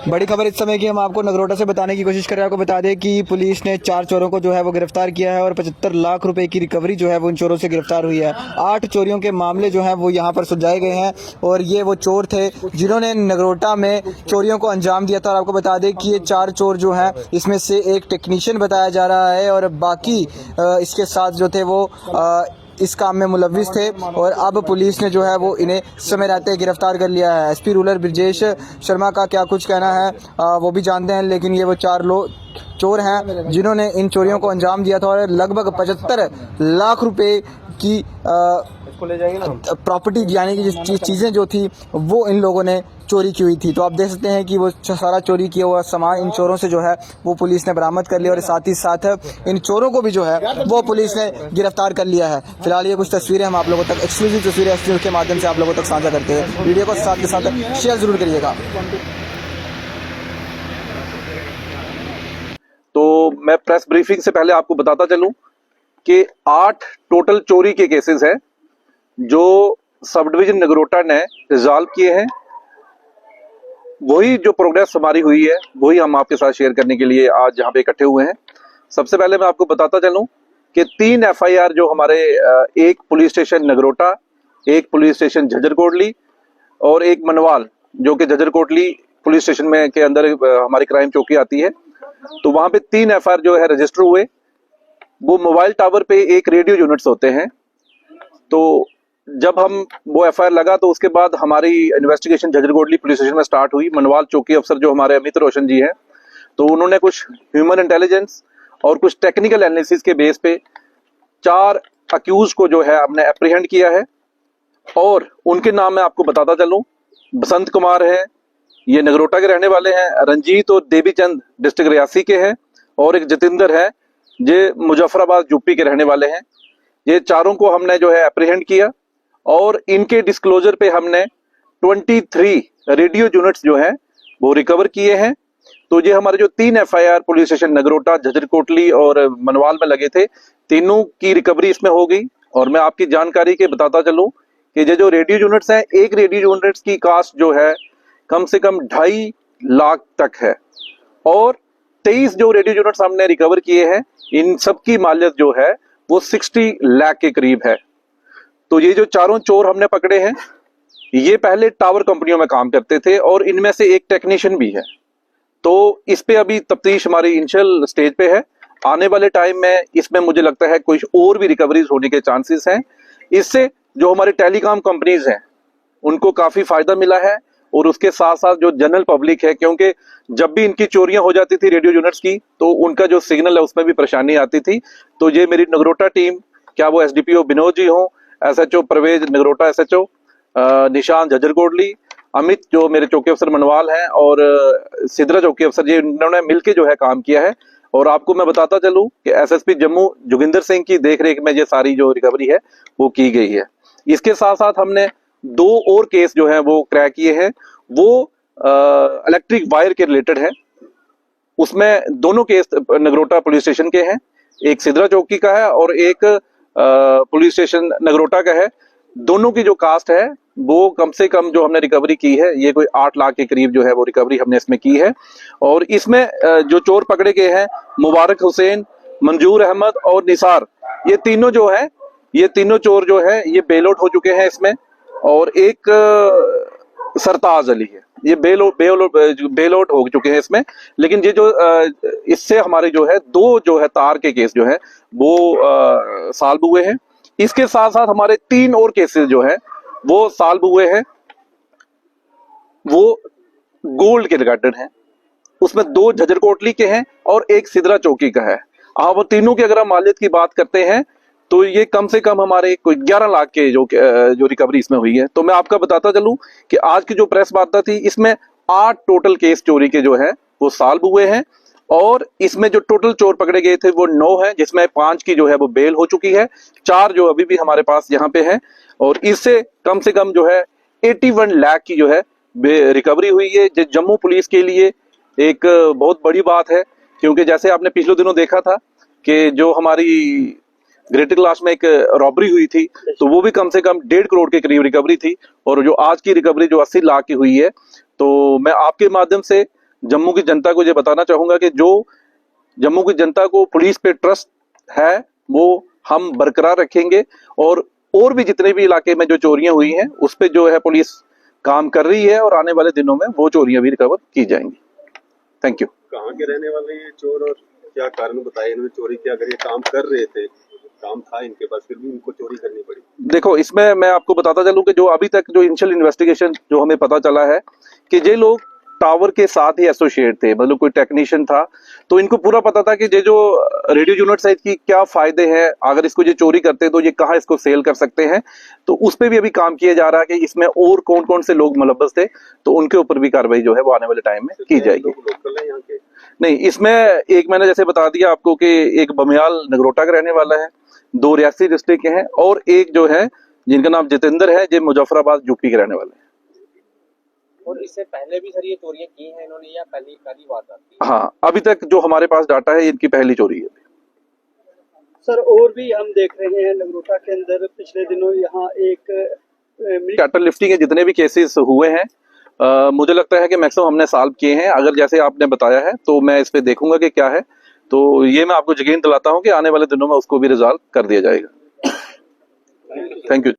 बड़ी खबर इस समय की हम आपको नगरोटा से बताने की कोशिश कर रहे हैं। आपको बता दें कि पुलिस ने 4 चोरों को जो है वो गिरफ्तार किया है और 75 लाख रुपए की रिकवरी जो है वो इन चोरों से गिरफ्तार हुई है। 8 चोरियों के मामले जो हैं वो यहाँ पर सुलझाए गए हैं और ये वो चोर थे जिन्होंने नगरोटा में चोरियों को अंजाम दिया था। और आपको बता दें कि ये 4 चोर जो हैं इसमें से एक टेक्नीशियन बताया जा रहा है और बाकी इसके साथ जो थे वो इस काम में मुलविस थे और अब पुलिस ने जो है वो इन्हें समय रहते गिरफ्तार कर लिया है। एसपी रूरल ब्रजेश शर्मा का क्या कुछ कहना है वो भी जानते हैं, लेकिन ये वो 4 लोग चोर हैं जिन्होंने इन चोरियों को अंजाम दिया था और लगभग 75 लाख रुपए की प्रॉपर्टी यानी कि चीज़ें जो थी वो इन लोगों ने चोरी की हुई थी। तो आप देख सकते हैं कि वो सारा चोरी किया हुआ सामान इन चोरों से जो है वो पुलिस ने बरामद कर लिया और साथ ही साथ इन चोरों को भी जो है वो पुलिस ने गिरफ्तार कर लिया है। फिलहाल ये कुछ तस्वीरें हम आप लोगों तक एक्सक्लूसिव तस्वीरें एस न्यूज़ के माध्यम से आप लोगों तक साझा करते हैं। वीडियो को साथ के साथ शेयर जरूर करिएगा। तो मैं प्रेस ब्रीफिंग से पहले आपको बताता चलूं कि 8 टोटल चोरी के केसेस हैं जो सब डिवीजन नगरोटा ने रिजॉल्व किए हैं। वही जो प्रोग्रेस हमारी हुई है वही हम आपके साथ शेयर करने के लिए आज यहाँ पे इकट्ठे हुए हैं। सबसे पहले मैं आपको बताता चलूं कि 3 एफआईआर जो हमारे एक पुलिस स्टेशन नगरोटा, एक पुलिस स्टेशन झज्जर कोटली और एक मनवाल जो कि झज्जर कोटली पुलिस स्टेशन में के अंदर हमारी क्राइम चौकी आती है, तो वहां पे 3 एफआईआर जो है रजिस्टर हुए। वो मोबाइल टावर पे एक रेडियो यूनिट्स होते हैं। तो जब हम वो एफआईआर लगा तो उसके बाद हमारी investigation Jhajjar Kotli police station में स्टार्ट हुई। मनवाल चौकी अफसर जो हमारे अमित रोशन जी हैं, तो उन्होंने कुछ ह्यूमन इंटेलिजेंस और कुछ टेक्निकल एनालिसिस के बेस पे 4 अक्यूज को जो है हमने एप्रीहेंड किया है। और उनके नाम मैं आपको बताता चलूं, बसंत कुमार है, ये नगरोटा के रहने वाले हैं। रंजीत और देवीचंद डिस्ट्रिक्ट रियासी के हैं और एक जतिंदर है ये मुजफ्फराबाद यूपी के रहने वाले हैं। ये चारों को हमने जो है एप्रीहेंड किया और इनके डिस्क्लोजर पे हमने 23 रेडियो यूनिट्स जो है वो रिकवर किए हैं। तो ये हमारे जो 3 FIR police station Nagrota, Jhajjar Kotli और मनवाल में लगे थे, तीनों की रिकवरी इसमें हो गई। और मैं आपकी जानकारी के बताता चलूं कि ये जो रेडियो यूनिट्स हैं, एक रेडियो यूनिट्स की कास्ट जो है कम से कम 2.5 लाख तक है और 23 जो रेडियो यूनिट्स हमने रिकवर किए हैं इन सब की मालियत जो है वो 60 लाख के करीब है। तो ये जो चारों चोर हमने पकड़े हैं ये पहले टावर कंपनियों में काम करते थे और इनमें से एक टेक्नीशियन भी है। तो इस पे अभी तफ्तीश हमारी इनिशियल स्टेज पे है। आने वाले टाइम में इसमें मुझे लगता है कुछ और भी रिकवरीज होने के चांसेस हैं। इससे जो हमारे टेलीकॉम कंपनीज हैं उनको काफी फायदा मिला है और उसके साथ साथ जो जनरल पब्लिक है, क्योंकि जब भी इनकी चोरियां हो जाती थी रेडियो यूनिट्स की तो उनका जो सिग्नल है उसमें भी परेशानी आती थी। तो ये मेरी नगरोटा टीम, क्या वो एसडीपीओ विनोद जी हो, एसएचओ परवेज नगरोटा, एसएचओ निशान झज्जर कोटली, अमित जो मेरे चौकी अफसर मनवाल हैं और सिद्रा चौकी अफसर, ये इन्होंने मिलकर जो है काम किया है। और आपको मैं बताता चलूं कि एसएसपी जम्मू जोगिंदर सिंह की देखरेख में ये सारी जो रिकवरी है वो की गई है। इसके साथ साथ हमने 2 और केस जो है वो क्रैक किए हैं। वो इलेक्ट्रिक वायर के रिलेटेड है। उसमें दोनों केस नगरोटा पुलिस स्टेशन के हैं, एक सिद्रा चौकी का है और एक पुलिस स्टेशन नगरोटा का है। दोनों की जो कास्ट है वो कम से कम जो हमने रिकवरी की है ये कोई 8 लाख के करीब जो है वो रिकवरी हमने इसमें की है। और इसमें जो चोर पकड़े गए हैं मुबारक हुसैन, मंजूर अहमद और निसार, ये तीनों जो है ये तीनों चोर जो है ये बेल आउट हो चुके हैं इसमें। और एक सरताज अली है, ये बेल आउट हो चुके हैं इसमें। लेकिन ये जो इससे हमारे जो है 2 जो है तार के केस जो है वो सॉल्व हुए हैं। इसके साथ साथ हमारे 3 और केसेस जो है वो सॉल्व हुए हैं, वो गोल्ड के रिगार्डेड हैं। उसमें 2 झज्जर कोटली के हैं और एक सिद्रा चौकी का है। हाँ, वो तीनों की अगर हम मालियत की बात करते हैं तो ये कम से कम हमारे कोई 11 लाख के जो रिकवरी इसमें हुई है। तो मैं आपका बताता चलूं कि आज की जो प्रेस वार्ता थी इसमें 8 टोटल केस चोरी के जो है वो सॉल्व हुए हैं और इसमें जो टोटल चोर पकड़े गए थे वो 9 हैं, जिसमें 5 की जो है वो बेल हो चुकी है, 4 जो अभी भी हमारे पास यहाँ पे हैं। और इससे कम से कम जो है 81 लाख की जो है रिकवरी हुई है, जो जम्मू पुलिस के लिए एक बहुत बड़ी बात है। क्योंकि जैसे आपने पिछले दिनों देखा था कि जो हमारी ग्रेटर क्लास में एक रॉबरी हुई थी तो वो भी कम से कम 1.5 करोड़ के करीब रिकवरी थी। और जो आज की रिकवरी जो 80 लाख की हुई है, तो मैं आपके माध्यम से जम्मू की जनता को ये बताना चाहूंगा कि जो जम्मू की जनता को पुलिस पे ट्रस्ट है वो हम बरकरार रखेंगे, और भी जितने भी इलाके में जो चोरियां हुई हैं उस पे जो है पुलिस काम कर रही है, और आने वाले दिनों में वो चोरियां भी रिकवर की जाएंगी। Thank you. कहाँ के रहने वाले ये चोर और क्या कारण बताए इन्होंने चोरी किया? अगर ये काम कर रहे थे, काम था इनके पास, फिर भी इनको चोरी करनी पड़ी? देखो, इसमें मैं आपको बताता चलूं कि जो अभी तक जो इनिशियल इन्वेस्टिगेशन जो हमें पता चला है कि ये लोग टावर के साथ ही एसोसिएट थे, मतलब कोई टेक्नीशियन था, तो इनको पूरा पता था कि ये जो रेडियो यूनिट साइट की क्या फायदे हैं, अगर इसको ये चोरी करते हैं तो ये कहाँ इसको सेल कर सकते हैं। तो उस पर भी अभी काम किया जा रहा है कि इसमें और कौन कौन से लोग मुलव्वस थे, तो उनके ऊपर भी कार्रवाई जो है वो आने वाले टाइम में की जाएगी। लोकल है यहाँ के? नहीं, इसमें एक मैंने जैसे बता दिया आपको कि एक बमियाल नगरोटा का रहने वाला है, 2 रियासी डिस्ट्रिक्ट के हैं, और एक जो है जिनका नाम जितेंद्र है, जो मुजफ्फराबाद यूपी के रहने वाले हैं। और इससे पहले भी सर ये चोरियां की हैं इन्होंने या पहली वारदात थी? हाँ, अभी तक जो हमारे पास डाटा है इनकी पहली चोरी है। सर और भी हम देख रहे हैं नगरोटा के अंदर पिछले दिनों यहाँ एक कैटल लिफ्टिंग के जितने भी केसेस हुए हैं, मुझे लगता है कि मैक्सिमम हमने सॉल्व किए हैं। अगर जैसे आपने बताया है तो मैं इस पे देखूंगा कि क्या है, तो ये मैं आपको यकीन दिलाता हूं कि आने वाले दिनों में उसको भी रिजॉल्व कर दिया जाएगा। Thank you.